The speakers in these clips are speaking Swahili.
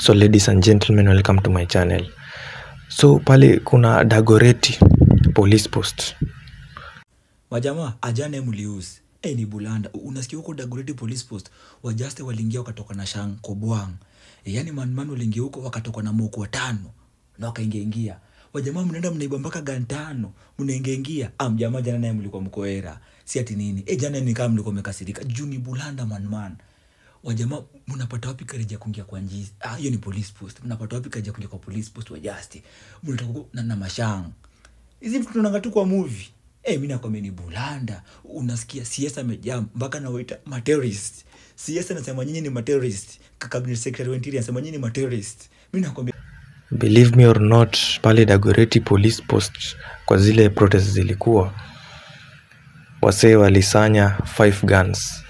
So ladies and gentlemen, welcome to my channel. So pale kuna Dagoretti police post. Wajamaa ajane mliusi. Ni bulanda. Unasikia huko Dagoretti police post. Wajaste waliingia wakatoka na Shang Kobwang. Yani manmanu waliingia huko wakatoka na Moko 5 na wakaingia. Wajamaa mnaenda mnaiba mpaka gani 5 mnaingia. Jamaa jana naye mlikuwa mkoera. Si ati nini? Jana ni kama mlikuwa mmekasirika. Juni bulanda man. Wajamaa mnapata wapi kareja ya kuingia kwa njizi? Hiyo ni police post. Mnapata wapi kareja ya kuingia kwa police post wajaste? Mnataka na Mashang. Hizi vitu tunaanga tu kwa movie. Mimi nakwambia ni bulanda. Unasikia siasa amejam mpaka nawaita terrorist. Siasa nasema nyinyi ni terrorist. Cabinet secretary wa interior anasema nyinyi ni terrorist. Mimi nakwambia Believe me or not, pale Dagoretti police post kwa zile protests zilikuwa, wasee walisanya 5 guns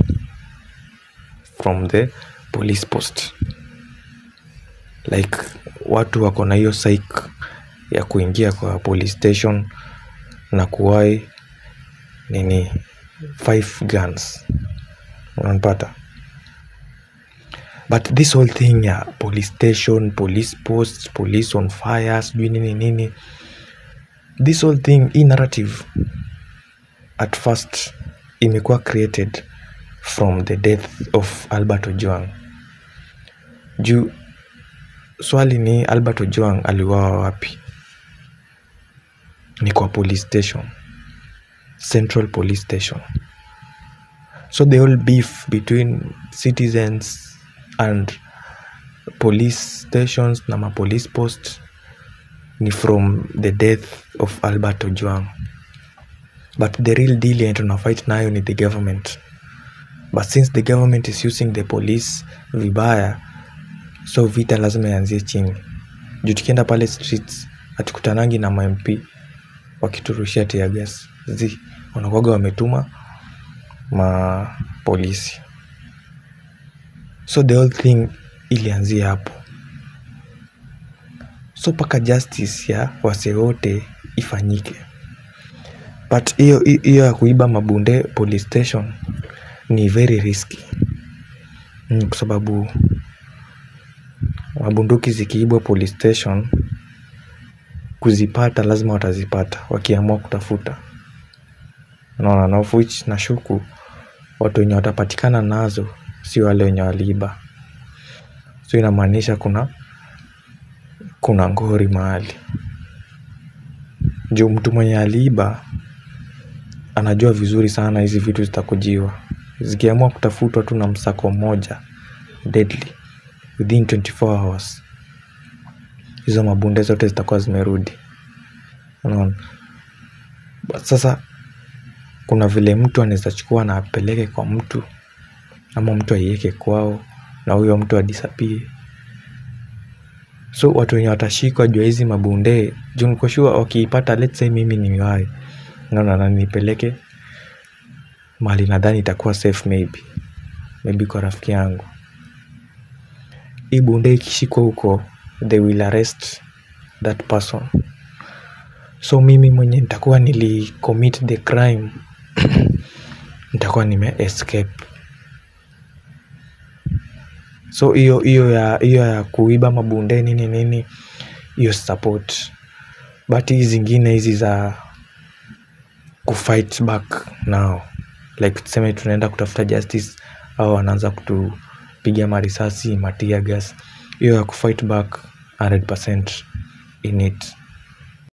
from the police post. Like watu wako na hiyo psych ya kuingia kwa police station na kuwai 5 guns. Unanipata? But this whole thing ya police station, police posts, police on fires, nini, this whole thing, hii narrative at first imekuwa created from the death of Albert Ojwang. Juu swali ni Albert Ojwang aliuawa wapi? Ni kwa police station, Central Police Station. So the whole beef between citizens and police stations na police posts ni from the death of Albert Ojwang. But the real deal and tuna fight nayo ni the government. But since the government is using the police vibaya, so vita lazima ianzie chini. Juu tukienda pale streets hatukutanangi na MP wakiturushia tear gas. Wanakuwaga wametuma polisi. So the whole thing ilianzia hapo. So paka justice ya wase wote ifanyike. But hiyo ya kuiba mabunde police station ni very risky. Kwa sababu mabunduki zikiibwa police station, kuzipata lazima watazipata wakiamua kutafuta. Na of which nashuku watu wenye watapatikana nazo si wale wenye waliiba. So inamaanisha kuna ngori mahali. Juu mtu mwenye aliiba anajua vizuri sana hizi vitu zitakujiwa. Zikiamua kutafutwa tu na msako moja deadly within 24 hours, hizo mabunde zote zitakuwa zimerudi. Unaona? Sasa kuna vile mtu anaweza chukua na apeleke kwa mtu, ama mtu aiweke kwao na huyo mtu adisappear. So watu wenye watashikwa juu hizi mabunde, juu niko sure wakiipata, let's say mimi ni miwai, na nipeleke mahali nadhani itakuwa safe, maybe kwa rafiki yangu. Hii bunde ikishikwa huko, they will arrest that person. So mimi mwenye nitakuwa commit the crime nitakuwa escape. So hiyo ya kuiba mabunde nini hiyo support. But hizi zingine hizi za kufight back now, like tuseme tunaenda kutafuta justice au wanaanza kutupiga marisasi, tear gas, hiyo ya kufight back 100% in it.